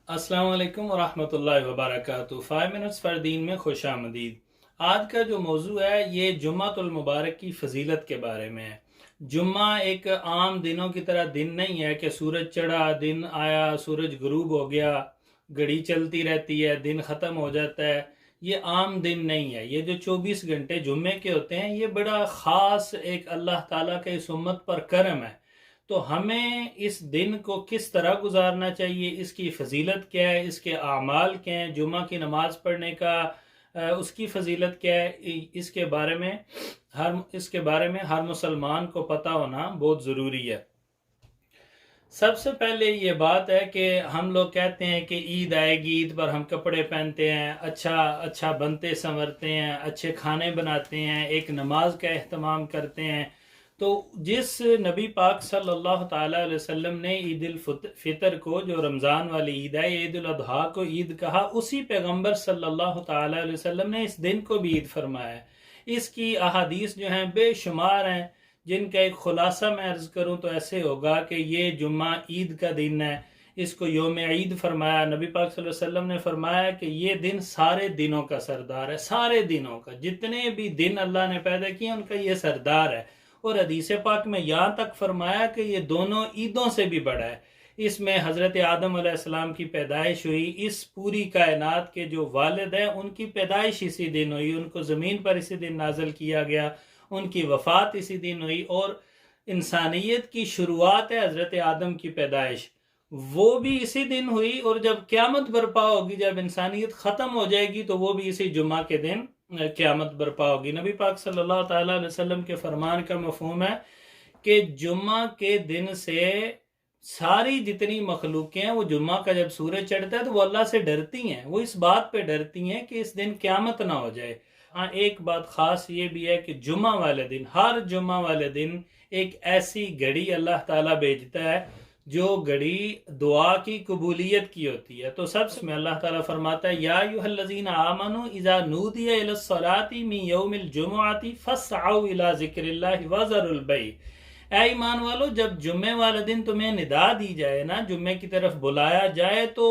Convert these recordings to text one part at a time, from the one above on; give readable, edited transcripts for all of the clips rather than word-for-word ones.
السلام علیکم ورحمۃ اللہ وبرکاتہ۔ 5 منٹس فار دین میں خوش آمدید۔ آج کا جو موضوع ہے یہ جمعۃ المبارک کی فضیلت کے بارے میں ہے۔ جمعہ ایک عام دنوں کی طرح دن نہیں ہے کہ سورج چڑھا، دن آیا، سورج غروب ہو گیا، گھڑی چلتی رہتی ہے، دن ختم ہو جاتا ہے۔ یہ عام دن نہیں ہے۔ یہ جو 24 گھنٹے جمعے کے ہوتے ہیں یہ بڑا خاص ایک اللہ تعالیٰ کے اس امت پر کرم ہے۔ تو ہمیں اس دن کو کس طرح گزارنا چاہیے، اس کی فضیلت کیا ہے، اس کے اعمال کیا ہیں، جمعہ کی نماز پڑھنے کا اس کی فضیلت کیا ہے، اس کے بارے میں ہر مسلمان کو پتہ ہونا بہت ضروری ہے۔ سب سے پہلے یہ بات ہے کہ ہم لوگ کہتے ہیں کہ عید آئے گی، عید پر ہم کپڑے پہنتے ہیں، اچھا بنتے سنورتے ہیں، اچھے کھانے بناتے ہیں، ایک نماز کا اہتمام کرتے ہیں۔ تو جس نبی پاک صلی اللہ تعالیٰ علیہ وسلم نے عید الفطر کو، جو رمضان والی عید ہے، عید الاضحیٰ کو عید کہا، اسی پیغمبر صلی اللہ تعالیٰ علیہ وسلم نے اس دن کو بھی عید فرمایا ہے۔ اس کی احادیث جو ہیں بے شمار ہیں، جن کا ایک خلاصہ میں عرض کروں تو ایسے ہوگا کہ یہ جمعہ عید کا دن ہے، اس کو یوم عید فرمایا۔ نبی پاک صلی اللہ علیہ وسلم نے فرمایا کہ یہ دن سارے دنوں کا سردار ہے، سارے دنوں کا، جتنے بھی دن اللہ نے پیدا کیے ان کا یہ سردار ہے۔ اور حدیث پاک میں یہاں تک فرمایا کہ یہ دونوں عیدوں سے بھی بڑا ہے۔ اس میں حضرت آدم علیہ السلام کی پیدائش ہوئی، اس پوری کائنات کے جو والد ہیں ان کی پیدائش اسی دن ہوئی، ان کو زمین پر اسی دن نازل کیا گیا، ان کی وفات اسی دن ہوئی، اور انسانیت کی شروعات ہے حضرت آدم کی پیدائش، وہ بھی اسی دن ہوئی، اور جب قیامت برپا ہوگی، جب انسانیت ختم ہو جائے گی تو وہ بھی اسی جمعہ کے دن قیامت برپا ہوگی۔ نبی پاک صلی اللہ تعالیٰ علیہ وسلم کے فرمان کا مفہوم ہے کہ جمعہ کے دن سے ساری جتنی مخلوقیں ہیں وہ جمعہ کا جب سورج چڑھتا ہے تو وہ اللہ سے ڈرتی ہیں، وہ اس بات پہ ڈرتی ہیں کہ اس دن قیامت نہ ہو جائے۔ ہاں، ایک بات خاص یہ بھی ہے کہ جمعہ والے دن، ہر جمعہ والے دن ایک ایسی گھڑی اللہ تعالیٰ بھیجتا ہے جو گھڑی دعا کی قبولیت کی ہوتی ہے۔ تو سب سے میں اللہ تعالیٰ فرماتا ہے یا ایھا الذین آمنوا اذا نودی الی الصلاۃ من یوم الجمعۃ فاسعوا الی ذکر اللہ وذروا البیع۔ اے ایمان والو، جب جمعے والے دن تمہیں ندا دی جائے نا، جمعے کی طرف بلایا جائے تو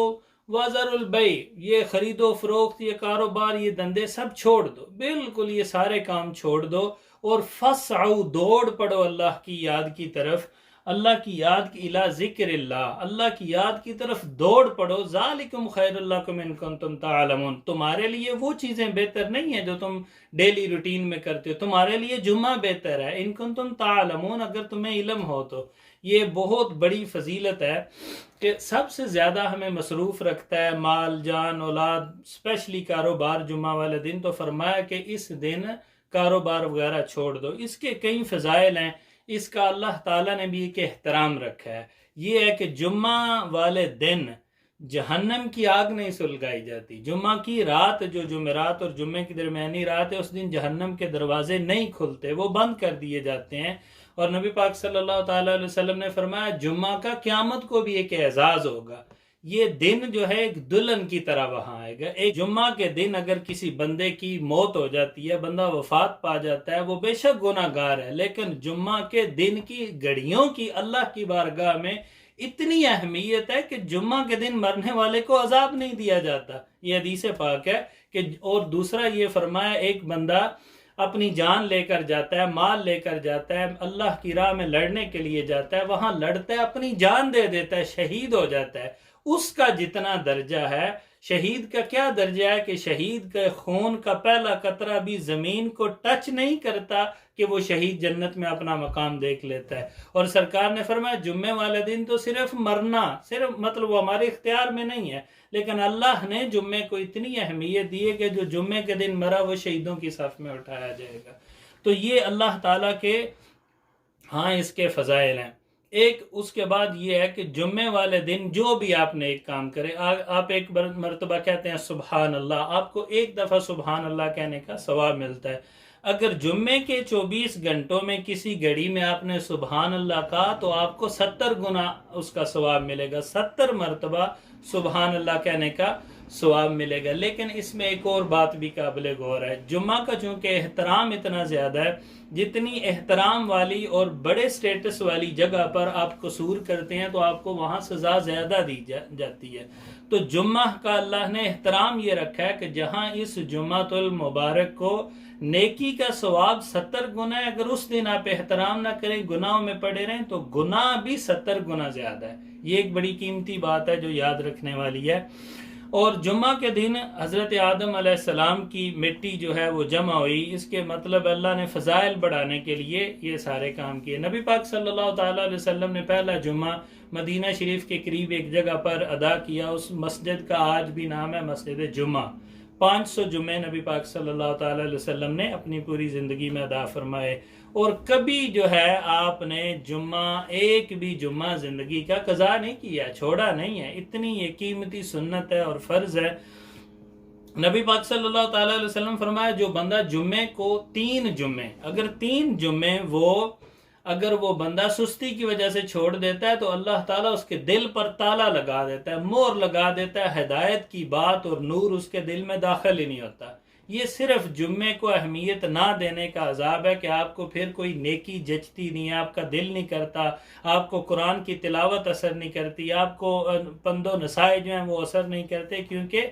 وذروا البیع، یہ خرید و فروخت، یہ کاروبار، یہ دندے سب چھوڑ دو، بالکل یہ سارے کام چھوڑ دو، اور فاسعوا، دوڑ پڑو اللہ کی یاد کی طرف، اللہ کی یاد کی، الی ذکر اللہ کی یاد کی طرف دوڑ پڑو۔ ذالکم خیر لکم ان کنتم تعلمون، تمہارے لیے وہ چیزیں بہتر نہیں ہیں جو تم ڈیلی روٹین میں کرتے ہو، تمہارے لیے جمعہ بہتر ہے، ان کنتم تعلمون، اگر تمہیں علم ہو تو۔ یہ بہت بڑی فضیلت ہے کہ سب سے زیادہ ہمیں مصروف رکھتا ہے مال، جان، اولاد، اسپیشلی کاروبار جمعہ والے دن، تو فرمایا کہ اس دن کاروبار وغیرہ چھوڑ دو۔ اس کے کئی فضائل ہیں، اس کا اللہ تعالیٰ نے بھی ایک احترام رکھا ہے۔ یہ ہے کہ جمعہ والے دن جہنم کی آگ نہیں سلگائی جاتی۔ جمعہ کی رات، جو جمعرات اور جمعے کی درمیانی رات ہے، اس دن جہنم کے دروازے نہیں کھلتے، وہ بند کر دیے جاتے ہیں۔ اور نبی پاک صلی اللہ تعالیٰ علیہ وسلم نے فرمایا جمعہ کا قیامت کو بھی ایک اعزاز ہوگا، یہ دن جو ہے ایک دلہن کی طرح وہاں آئے گا۔ ایک جمعہ کے دن اگر کسی بندے کی موت ہو جاتی ہے، بندہ وفات پا جاتا ہے، وہ بے شک گناہ گار ہے، لیکن جمعہ کے دن کی گھڑیوں کی اللہ کی بارگاہ میں اتنی اہمیت ہے کہ جمعہ کے دن مرنے والے کو عذاب نہیں دیا جاتا، یہ حدیث پاک ہے کہ۔ اور دوسرا یہ فرمایا ایک بندہ اپنی جان لے کر جاتا ہے، مال لے کر جاتا ہے، اللہ کی راہ میں لڑنے کے لیے جاتا ہے، وہاں لڑتا ہے، اپنی جان دے دیتا ہے، شہید ہو جاتا ہے، اس کا جتنا درجہ ہے، شہید کا کیا درجہ ہے کہ شہید کے خون کا پہلا قطرہ بھی زمین کو ٹچ نہیں کرتا کہ وہ شہید جنت میں اپنا مقام دیکھ لیتا ہے۔ اور سرکار نے فرمایا جمعے والے دن تو صرف مرنا، صرف مطلب وہ ہمارے اختیار میں نہیں ہے، لیکن اللہ نے جمعے کو اتنی اہمیت دی ہے کہ جو جمعے کے دن مرا وہ شہیدوں کی صف میں اٹھایا جائے گا۔ تو یہ اللہ تعالیٰ کے ہاں اس کے فضائل ہیں۔ ایک اس کے بعد یہ ہے کہ جمعے والے دن جو بھی آپ نے ایک کام کرے، آپ ایک مرتبہ کہتے ہیں سبحان اللہ، آپ کو ایک دفعہ سبحان اللہ کہنے کا ثواب ملتا ہے۔ اگر جمعے کے 24 گھنٹوں میں کسی گھڑی میں آپ نے سبحان اللہ کہا تو آپ کو 70 گنا اس کا ثواب ملے گا، 70 مرتبہ سبحان اللہ کہنے کا ثواب ملے گا۔ لیکن اس میں ایک اور بات بھی قابل غور ہے، جمعہ کا چونکہ احترام اتنا زیادہ ہے، جتنی احترام والی اور بڑے سٹیٹس والی جگہ پر آپ قصور کرتے ہیں تو آپ کو وہاں سزا زیادہ دی جاتی ہے۔ تو جمعہ کا اللہ نے احترام یہ رکھا ہے کہ جہاں اس جمعۃ المبارک کو نیکی کا ثواب 70 گنا ہے، اگر اس دن آپ احترام نہ کریں، گناہوں میں پڑے رہیں، تو گناہ بھی 70 گنا زیادہ ہے۔ یہ ایک بڑی قیمتی بات ہے جو یاد رکھنے والی ہے۔ اور جمعہ کے دن حضرت آدم علیہ السلام کی مٹی جو ہے وہ جمع ہوئی، اس کے مطلب اللہ نے فضائل بڑھانے کے لیے یہ سارے کام کیے۔ نبی پاک صلی اللہ تعالیٰ علیہ وسلم نے پہلا جمعہ مدینہ شریف کے قریب ایک جگہ پر ادا کیا، اس مسجد کا آج بھی نام ہے مسجد جمعہ۔ 500 جمعے نبی پاک صلی اللہ تعالیٰ علیہ وسلم نے اپنی پوری زندگی میں ادا فرمائے، اور کبھی جو ہے آپ نے ایک بھی جمعہ زندگی کا قضا نہیں کیا، چھوڑا نہیں ہے۔ اتنی یہ قیمتی سنت ہے اور فرض ہے۔ نبی پاک صلی اللہ تعالیٰ علیہ وسلم فرمایا جو بندہ جمعے کو 3 جمعے، اگر 3 جمعے اگر وہ بندہ سستی کی وجہ سے چھوڑ دیتا ہے تو اللہ تعالیٰ اس کے دل پر تالا لگا دیتا ہے، مور لگا دیتا ہے، ہدایت کی بات اور نور اس کے دل میں داخل ہی نہیں ہوتا۔ یہ صرف جمعے کو اہمیت نہ دینے کا عذاب ہے کہ آپ کو پھر کوئی نیکی جچتی نہیں ہے، آپ کا دل نہیں کرتا، آپ کو قرآن کی تلاوت اثر نہیں کرتی، آپ کو پند و نصائح جو ہیں وہ اثر نہیں کرتے، کیونکہ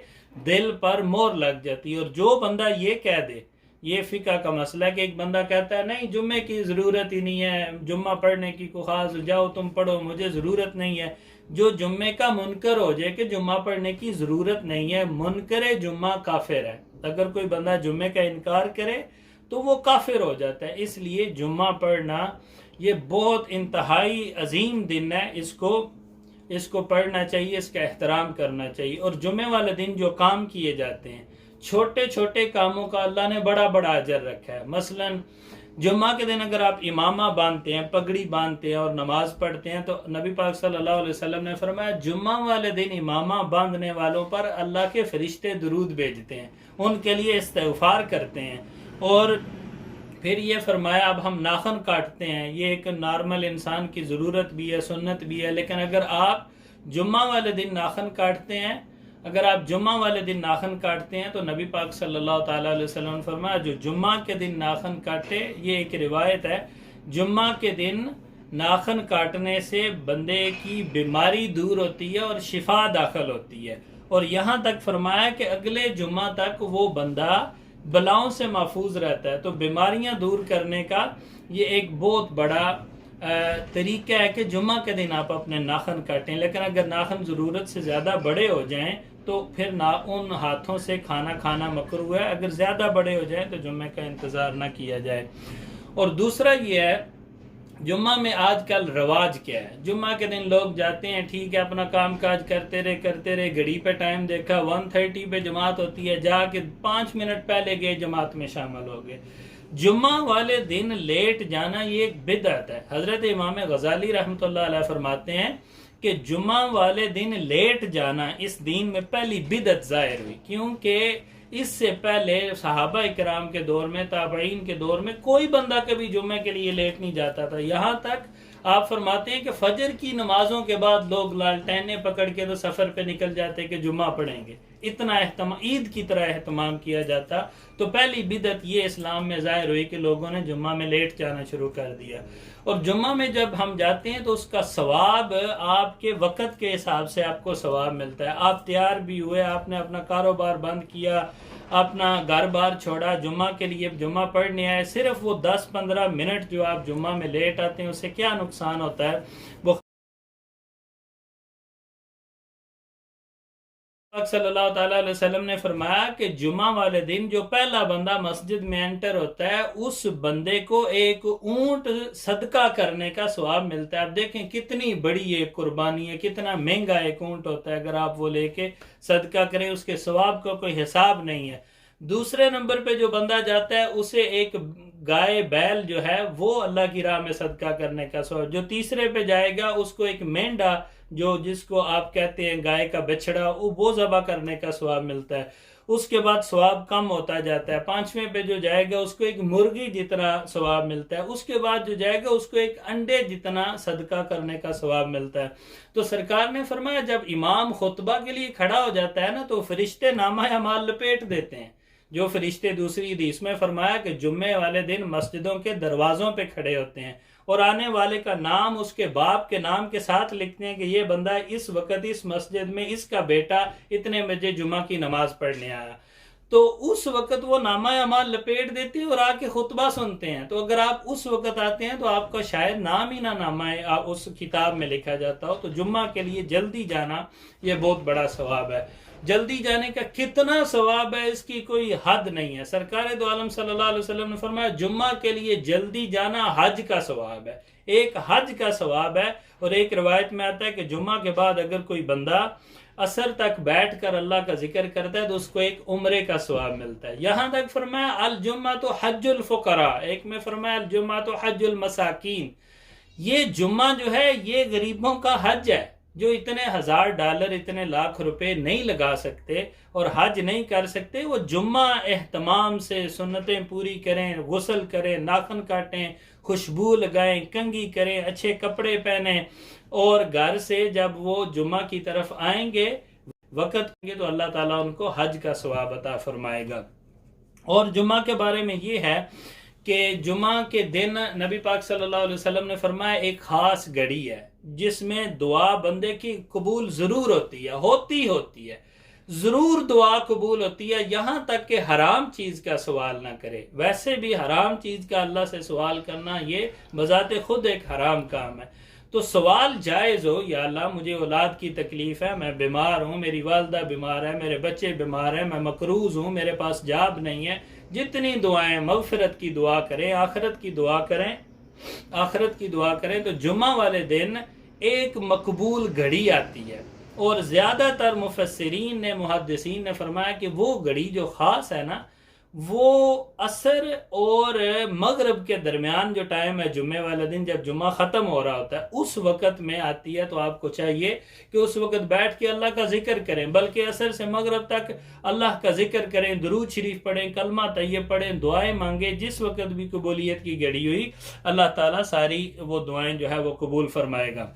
دل پر مور لگ جاتی ہے۔ اور جو بندہ یہ کہہ دے، یہ فقہ کا مسئلہ ہے کہ ایک بندہ کہتا ہے نہیں جمعے کی ضرورت ہی نہیں ہے، جمعہ پڑھنے کی کو خاص جاؤ تم پڑھو، مجھے ضرورت نہیں ہے۔ جو جمعے کا منکر ہو جائے کہ جمعہ پڑھنے کی ضرورت نہیں ہے، منکر جمعہ کافر ہے۔ اگر کوئی بندہ جمعے کا انکار کرے تو وہ کافر ہو جاتا ہے۔ اس لیے جمعہ پڑھنا یہ بہت انتہائی عظیم دن ہے، اس کو پڑھنا چاہیے، اس کا احترام کرنا چاہیے۔ اور جمعے والے دن جو کام کیے جاتے ہیں، چھوٹے چھوٹے کاموں کا اللہ نے بڑا بڑا اجر رکھا ہے۔ مثلا جمعہ کے دن اگر آپ امامہ باندھتے ہیں، پگڑی باندھتے ہیں اور نماز پڑھتے ہیں تو نبی پاک صلی اللہ علیہ وسلم نے فرمایا جمعہ والے دن امامہ باندھنے والوں پر اللہ کے فرشتے درود بھیجتے ہیں، ان کے لیے استغفار کرتے ہیں۔ اور پھر یہ فرمایا اب ہم ناخن کاٹتے ہیں، یہ ایک نارمل انسان کی ضرورت بھی ہے، سنت بھی ہے، لیکن اگر آپ جمعہ والے دن ناخن کاٹتے ہیں، تو نبی پاک صلی اللہ تعالیٰ علیہ وسلم نے فرمایا جو جمعہ کے دن ناخن کاٹے، یہ ایک روایت ہے، جمعہ کے دن ناخن کاٹنے سے بندے کی بیماری دور ہوتی ہے اور شفا داخل ہوتی ہے۔ اور یہاں تک فرمایا کہ اگلے جمعہ تک وہ بندہ بلاؤں سے محفوظ رہتا ہے۔ تو بیماریاں دور کرنے کا یہ ایک بہت بڑا طریقہ ہے کہ جمعہ کے دن آپ اپنے ناخن کاٹیں، لیکن اگر ناخن ضرورت سے زیادہ بڑے ہو جائیں تو پھر ان ہاتھوں سے کھانا مکروہ ہے، اگر زیادہ بڑے ہو جائیں تو جمعہ کا انتظار نہ کیا جائے۔ اور دوسرا یہ ہے جمعہ میں آج کل رواج کیا ہے، جمعہ کے دن لوگ جاتے ہیں، ٹھیک ہے اپنا کام کاج کرتے رہے، گھڑی پہ ٹائم دیکھا 1:30 پہ جماعت ہوتی ہے، جا کے 5 منٹ پہلے گئے جماعت میں شامل ہو گئے۔ جمعہ والے دن لیٹ جانا یہ ایک بدعت ہے۔ حضرت امام غزالی رحمۃ اللہ علیہ فرماتے ہیں کہ جمعہ والے دن لیٹ جانا اس دین میں پہلی بدعت ظاہر ہوئی، کیونکہ اس سے پہلے صحابہ کرام کے دور میں، تابعین کے دور میں کوئی بندہ کبھی جمعے کے لیے لیٹ نہیں جاتا تھا۔ یہاں تک آپ فرماتے ہیں کہ فجر کی نمازوں کے بعد لوگ لالٹینیں پکڑ کے تو سفر پہ نکل جاتے کہ جمعہ پڑھیں گے، اتنا عید کی طرح اہتمام کیا جاتا۔ تو پہلی بدعت یہ اسلام میں ظاہر ہوئی کہ لوگوں نے جمعہ میں لیٹ جانا شروع کر دیا۔ اور جمعہ میں جب ہم جاتے ہیں تو اس کا ثواب آپ کے وقت کے حساب سے آپ کو ثواب ملتا ہے۔ آپ تیار بھی ہوئے، آپ نے اپنا کاروبار بند کیا، اپنا گھر بار چھوڑا، جمعہ کے لیے جمعہ پڑھنے آئے، صرف وہ 10-15 منٹ جو آپ جمعہ میں لیٹ آتے ہیں اس سے کیا نقصان ہوتا ہے۔ صلی اللہ تعالیٰ علیہ وسلم نے فرمایا کہ جمعہ والے دن جو پہلا بندہ مسجد میں انٹر ہوتا ہے اس بندے کو ایک اونٹ صدقہ کرنے کا ثواب ملتا ہے۔ آپ دیکھیں کتنی بڑی ایک قربانی ہے، کتنا مہنگا ایک اونٹ ہوتا ہے، اگر آپ وہ لے کے صدقہ کریں اس کے ثواب کا کوئی حساب نہیں ہے۔ دوسرے نمبر پہ جو بندہ جاتا ہے اسے ایک گائے بیل جو ہے وہ اللہ کی راہ میں صدقہ کرنے کا ثواب، جو تیسرے پہ جائے گا اس کو ایک مینڈا جس کو آپ کہتے ہیں گائے کا بچڑا، وہ ذبح کرنے کا ثواب ملتا ہے۔ اس کے بعد ثواب کم ہوتا جاتا ہے، 5ویں پہ جو جائے گا اس کو ایک مرغی جتنا ثواب ملتا ہے، اس کے بعد جو جائے گا اس کو ایک انڈے جتنا صدقہ کرنے کا ثواب ملتا ہے۔ تو سرکار نے فرمایا جب امام خطبہ کے لیے کھڑا ہو جاتا ہے نا تو فرشتے نامہ اعمال لپیٹ دیتے ہیں۔ جو فرشتے دوسری حدیث میں فرمایا کہ جمعے والے دن مسجدوں کے دروازوں پہ کھڑے ہوتے ہیں اور آنے والے کا نام اس کے باپ کے نام کے ساتھ لکھتے ہیں کہ یہ بندہ اس وقت اس مسجد میں اس کا بیٹا اتنے بجے جمعہ کی نماز پڑھنے آیا، تو اس وقت وہ نامہ اعمال لپیٹ دیتے ہیں اور آ کے خطبہ سنتے ہیں۔ تو اگر آپ اس وقت آتے ہیں تو آپ کا شاید نام ہی نہ نامہ اس کتاب میں لکھا جاتا ہو۔ تو جمعہ کے لیے جلدی جانا یہ بہت بڑا ثواب ہے۔ جلدی جانے کا کتنا ثواب ہے اس کی کوئی حد نہیں ہے۔ سرکار دو عالم صلی اللہ علیہ وسلم نے فرمایا جمعہ کے لیے جلدی جانا حج کا ثواب ہے، ایک حج کا ثواب ہے۔ اور ایک روایت میں آتا ہے کہ جمعہ کے بعد اگر کوئی بندہ عصر تک بیٹھ کر اللہ کا ذکر کرتا ہے تو اس کو ایک عمرے کا ثواب ملتا ہے۔ یہاں تک فرمایا الجمعہ تو حج الفقراء، ایک میں فرمایا الجمعہ تو حج المساکین، یہ جمعہ جو ہے یہ غریبوں کا حج ہے، جو اتنے $1000 اتنے لاکھ روپے نہیں لگا سکتے اور حج نہیں کر سکتے، وہ جمعہ اہتمام سے سنتیں پوری کریں، غسل کریں، ناخن کاٹیں، خوشبو لگائیں، کنگھی کریں، اچھے کپڑے پہنیں، اور گھر سے جب وہ جمعہ کی طرف آئیں گے وقت ہوں گے تو اللہ تعالیٰ ان کو حج کا ثواب عطا فرمائے گا۔ اور جمعہ کے بارے میں یہ ہے کہ جمعہ کے دن نبی پاک صلی اللہ علیہ وسلم نے فرمایا ایک خاص گھڑی ہے جس میں دعا بندے کی قبول ضرور ہوتی ہے، ضرور دعا قبول ہوتی ہے، یہاں تک کہ حرام چیز کا سوال نہ کرے۔ ویسے بھی حرام چیز کا اللہ سے سوال کرنا یہ بذات خود ایک حرام کام ہے۔ تو سوال جائز ہو، یا اللہ مجھے اولاد کی تکلیف ہے، میں بیمار ہوں، میری والدہ بیمار ہے، میرے بچے بیمار ہیں، میں مقروض ہوں، میرے پاس جاب نہیں ہے، جتنی دعائیں مغفرت کی دعا کریں، آخرت کی دعا کریں تو جمعہ والے دن ایک مقبول گھڑی آتی ہے۔ اور زیادہ تر مفسرین نے، محدثین نے فرمایا کہ وہ گھڑی جو خاص ہے نا، وہ عصر اور مغرب کے درمیان جو ٹائم ہے جمعے والے دن جب جمعہ ختم ہو رہا ہوتا ہے اس وقت میں آتی ہے۔ تو آپ کو چاہیے کہ اس وقت بیٹھ کے اللہ کا ذکر کریں، بلکہ عصر سے مغرب تک اللہ کا ذکر کریں، درود شریف پڑھیں، کلمہ طیب پڑھیں، دعائیں مانگیں۔ جس وقت بھی قبولیت کی گھڑی ہوئی اللہ تعالیٰ ساری وہ دعائیں جو ہے وہ قبول فرمائے گا۔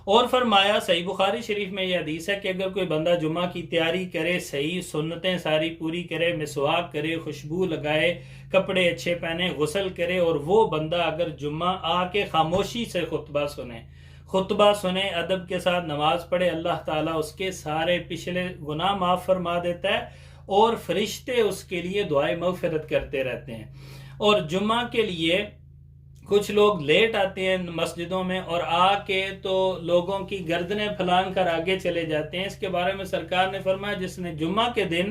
اور فرمایا صحیح بخاری شریف میں یہ حدیث ہے کہ اگر کوئی بندہ جمعہ کی تیاری کرے، صحیح سنتیں ساری پوری کرے، مسواک کرے، خوشبو لگائے، کپڑے اچھے پہنے، غسل کرے، اور وہ بندہ اگر جمعہ آ کے خاموشی سے خطبہ سنے، ادب کے ساتھ نماز پڑھے، اللہ تعالیٰ اس کے سارے پچھلے گناہ معاف فرما دیتا ہے اور فرشتے اس کے لیے دعائیں مغفرت کرتے رہتے ہیں۔ اور جمعہ کے لیے کچھ لوگ لیٹ آتے ہیں مسجدوں میں اور آ کے تو لوگوں کی گردنیں پھلانگ کر آگے چلے جاتے ہیں۔ اس کے بارے میں سرکار نے فرمایا جس نے جمعہ کے دن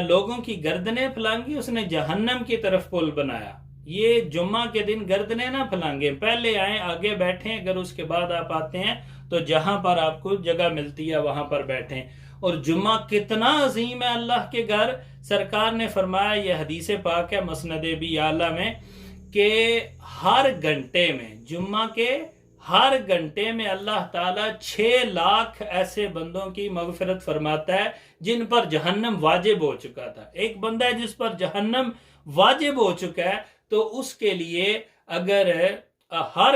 لوگوں کی گردنیں پھلانگی اس نے جہنم کی طرف پل بنایا۔ یہ جمعہ کے دن گردنیں نہ پھلانگیں، پہلے آئیں، آگے بیٹھیں، اگر اس کے بعد آپ آتے ہیں تو جہاں پر آپ کو جگہ ملتی ہے وہاں پر بیٹھیں۔ اور جمعہ کتنا عظیم ہے اللہ کے گھر، سرکار نے فرمایا، یہ حدیث پاک ہے مسند ابی اعلیٰ میں، کہ ہر گھنٹے میں، جمعہ کے ہر گھنٹے میں اللہ تعالیٰ 6 لاکھ ایسے بندوں کی مغفرت فرماتا ہے جن پر جہنم واجب ہو چکا تھا۔ ایک بندہ ہے جس پر جہنم واجب ہو چکا ہے تو اس کے لیے اگر ہر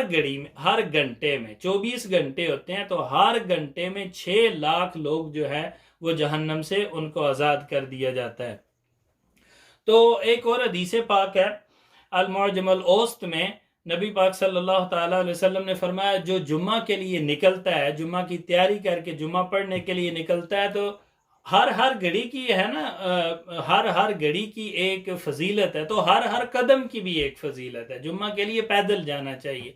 گھنٹے میں 24 گھنٹے ہوتے ہیں تو ہر گھنٹے میں 6 لاکھ لوگ جو ہے وہ جہنم سے ان کو آزاد کر دیا جاتا ہے۔ تو ایک اور حدیث پاک ہے المعجم الاوسط میں، نبی پاک صلی اللہ تعالیٰ علیہ وسلم نے فرمایا جو جمعہ کے لیے نکلتا ہے، جمعہ کی تیاری کر کے جمعہ پڑھنے کے لیے نکلتا ہے، تو ہر گھڑی کی ہے نا، ہر گھڑی کی ایک فضیلت ہے، تو ہر قدم کی بھی ایک فضیلت ہے۔ جمعہ کے لیے پیدل جانا چاہیے،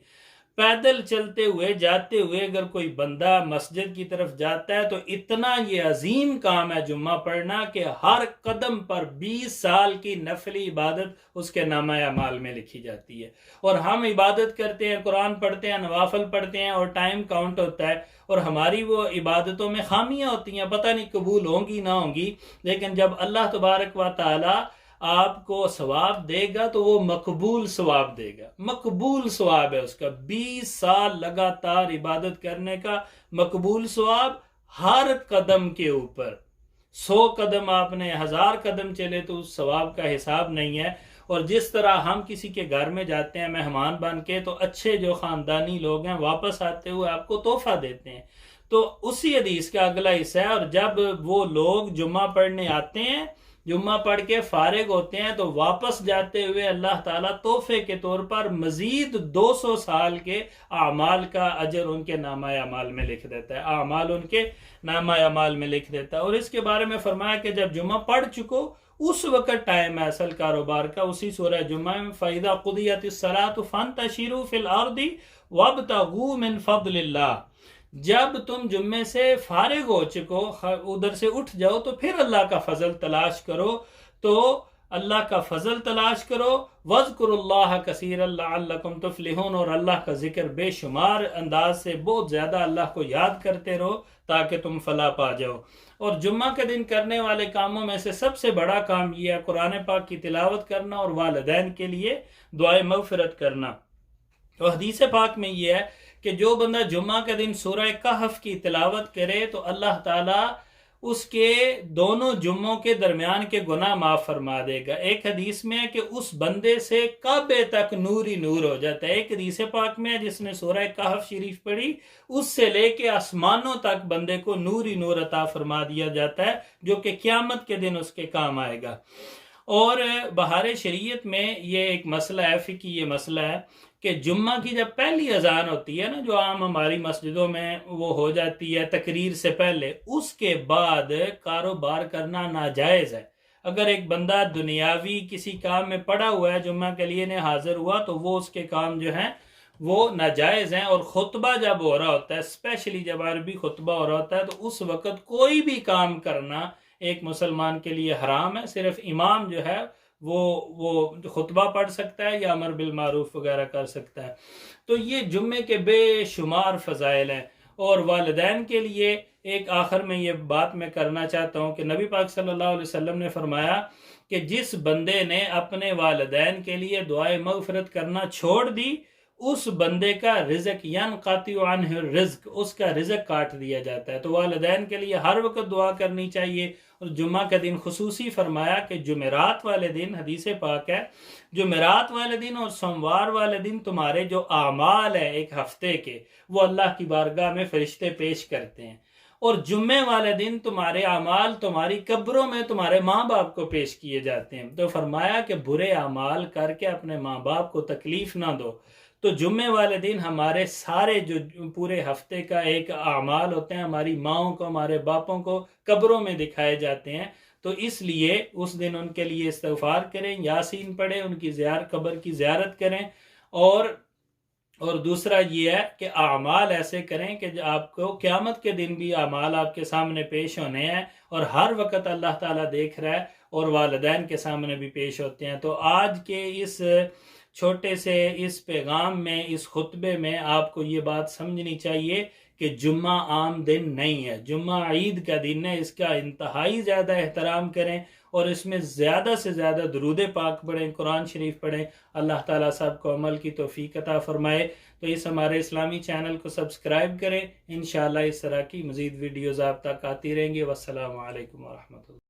پیدل چلتے ہوئے جاتے ہوئے اگر کوئی بندہ مسجد کی طرف جاتا ہے تو اتنا یہ عظیم کام ہے جمعہ پڑھنا کہ ہر قدم پر 20 سال کی نفلی عبادت اس کے نامہ اعمال میں لکھی جاتی ہے۔ اور ہم عبادت کرتے ہیں، قرآن پڑھتے ہیں، نوافل پڑھتے ہیں اور ٹائم کاؤنٹ ہوتا ہے اور ہماری وہ عبادتوں میں خامیاں ہوتی ہیں، پتہ نہیں قبول ہوں گی نہ ہوں گی، لیکن جب اللہ تبارک و تعالی آپ کو ثواب دے گا تو وہ مقبول ثواب دے گا، مقبول ثواب ہے اس کا، 20 سال لگاتار عبادت کرنے کا مقبول ثواب ہر قدم کے اوپر، 100 قدم آپ نے 1000 قدم چلے تو اس ثواب کا حساب نہیں ہے۔ اور جس طرح ہم کسی کے گھر میں جاتے ہیں مہمان بن کے تو اچھے جو خاندانی لوگ ہیں واپس آتے ہوئے آپ کو تحفہ دیتے ہیں، تو اسی حدیث کا اگلا حصہ ہے۔ اور جب وہ لوگ جمعہ پڑھنے آتے ہیں، جمعہ پڑھ کے فارغ ہوتے ہیں، تو واپس جاتے ہوئے اللہ تعالیٰ تحفے کے طور پر مزید 200 سال کے اعمال کا اجر ان کے نامہ اعمال میں لکھ دیتا ہے، اعمال ان کے نامہ اعمال میں لکھ دیتا ہے۔ اور اس کے بارے میں فرمایا کہ جب جمعہ پڑھ چکو اس وقت ٹائم ہے اصل کاروبار کا، اسی سورہ جمعہ میں فَإِذَا قُضِيَتِ الصَّلَاةُ فَانتَشِرُوا فِي الْأَرْضِ وَابْتَغُوا مِنْ فَضْلِ اللَّهِ، جب تم جمعے سے فارغ ہو چکو، ادھر سے اٹھ جاؤ تو پھر اللہ کا فضل تلاش کرو، تو اللہ کا فضل تلاش کرو، وَاذْكُرُوا اللَّهَ كَثِيرًا لَعَلَّكُمْ تُفْلِحُونَ، اور اللہ کا ذکر بے شمار انداز سے بہت زیادہ اللہ کو یاد کرتے رہو تاکہ تم فلاح پا جاؤ۔ اور جمعہ کے دن کرنے والے کاموں میں سے سب سے بڑا کام یہ ہے قرآن پاک کی تلاوت کرنا اور والدین کے لیے دعائے مغفرت کرنا۔ تو حدیث پاک میں یہ ہے کہ جو بندہ جمعہ کے دن سورہ کہف کی تلاوت کرے تو اللہ تعالیٰ اس کے دونوں جمعوں کے درمیان کے گناہ معاف فرما دے گا۔ ایک حدیث میں ہے کہ اس بندے سے کعبے تک نور ہی نور ہو جاتا ہے۔ ایک حدیث پاک میں ہے جس نے سورہ کہف شریف پڑھی، اس سے لے کے آسمانوں تک بندے کو نور ہی نور عطا فرما دیا جاتا ہے، جو کہ قیامت کے دن اس کے کام آئے گا۔ اور بہار شریعت میں یہ ایک مسئلہ ہے، فقہی یہ مسئلہ ہے کہ جمعہ کی جب پہلی اذان ہوتی ہے نا، جو عام ہماری مسجدوں میں وہ ہو جاتی ہے تقریر سے پہلے، اس کے بعد کاروبار کرنا ناجائز ہے۔ اگر ایک بندہ دنیاوی کسی کام میں پڑا ہوا ہے، جمعہ کے لیے نے حاضر ہوا، تو وہ اس کے کام جو ہیں وہ ناجائز ہیں۔ اور خطبہ جب ہو رہا ہوتا ہے، اسپیشلی جب عربی خطبہ ہو رہا ہوتا ہے، تو اس وقت کوئی بھی کام کرنا ایک مسلمان کے لیے حرام ہے۔ صرف امام جو ہے وہ خطبہ پڑھ سکتا ہے یا امر بالمعروف وغیرہ کر سکتا ہے۔ تو یہ جمعے کے بے شمار فضائل ہیں۔ اور والدین کے لیے ایک آخر میں یہ بات میں کرنا چاہتا ہوں کہ نبی پاک صلی اللہ علیہ وسلم نے فرمایا کہ جس بندے نے اپنے والدین کے لیے دعائے مغفرت کرنا چھوڑ دی، اس بندے کا رزق ینقطع عنہ الرزق، اس کا رزق کاٹ دیا جاتا ہے۔ تو والدین کے لیے ہر وقت دعا کرنی چاہیے۔ اور جمعہ کا دن خصوصی فرمایا کہ جمعرات والے دن، حدیث پاک ہے، جمعرات والے دن اور سوموار والے دن تمہارے جو اعمال ہیں ایک ہفتے کے، وہ اللہ کی بارگاہ میں فرشتے پیش کرتے ہیں۔ اور جمعے والے دن تمہارے اعمال تمہاری قبروں میں تمہارے ماں باپ کو پیش کیے جاتے ہیں۔ تو فرمایا کہ برے اعمال کر کے اپنے ماں باپ کو تکلیف نہ دو۔ تو جمعے والے دن ہمارے سارے جو پورے ہفتے کا ایک اعمال ہوتے ہیں، ہماری ماؤں کو، ہمارے باپوں کو قبروں میں دکھائے جاتے ہیں۔ تو اس لیے اس دن ان کے لیے استغفار کریں، یاسین پڑھیں، ان کی قبر کی زیارت کریں۔ اور دوسرا یہ ہے کہ اعمال ایسے کریں کہ آپ کو قیامت کے دن بھی اعمال آپ کے سامنے پیش ہونے ہیں، اور ہر وقت اللہ تعالیٰ دیکھ رہا ہے، اور والدین کے سامنے بھی پیش ہوتے ہیں۔ تو آج کے اس چھوٹے سے اس پیغام میں، اس خطبے میں آپ کو یہ بات سمجھنی چاہیے کہ جمعہ عام دن نہیں ہے، جمعہ عید کا دن ہے۔ اس کا انتہائی زیادہ احترام کریں، اور اس میں زیادہ سے زیادہ درود پاک پڑھیں، قرآن شریف پڑھیں۔ اللہ تعالیٰ سب کو عمل کی توفیق عطا فرمائے۔ تو اس ہمارے اسلامی چینل کو سبسکرائب کریں، انشاءاللہ اس طرح کی مزید ویڈیوز آپ تک آتی رہیں گے۔ والسلام علیکم ورحمۃ اللہ۔